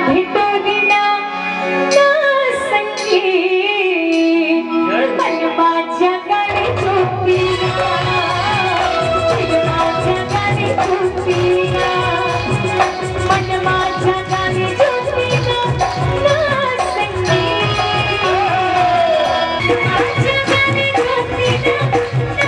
भेटोगी ना ना संगी मन माझ्या गाणी झोपीना मन माझ्या गाणी झोपीना मन माझ्या गाणी झोपीना ना संगी माझ्या गाणी झोपीना ना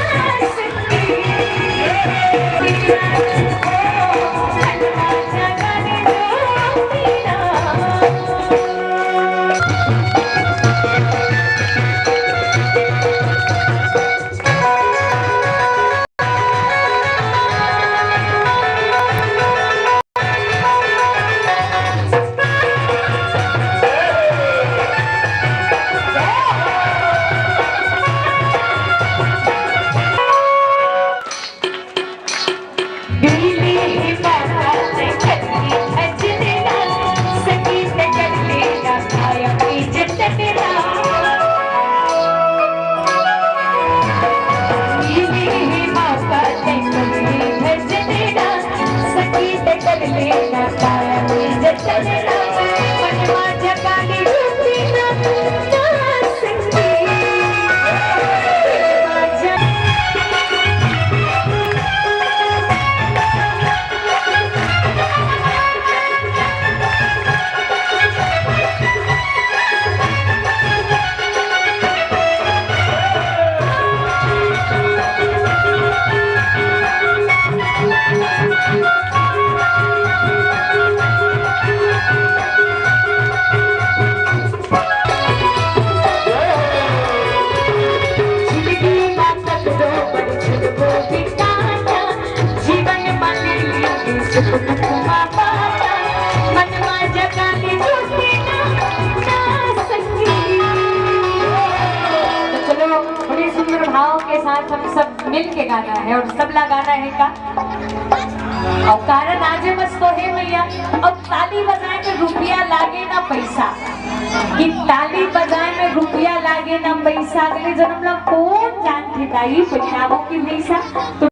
संगी भाव के साथ हम सब मिल के गाना है और सबला गाना है का और कारण आज बस तो है भैया। अब ताली बजाए में रुपया लागे ना पैसा कि ताली बजाए में रुपया लागे ना पैसा अगले जन्म ला कौन जानते दाई पैसा की पैसा।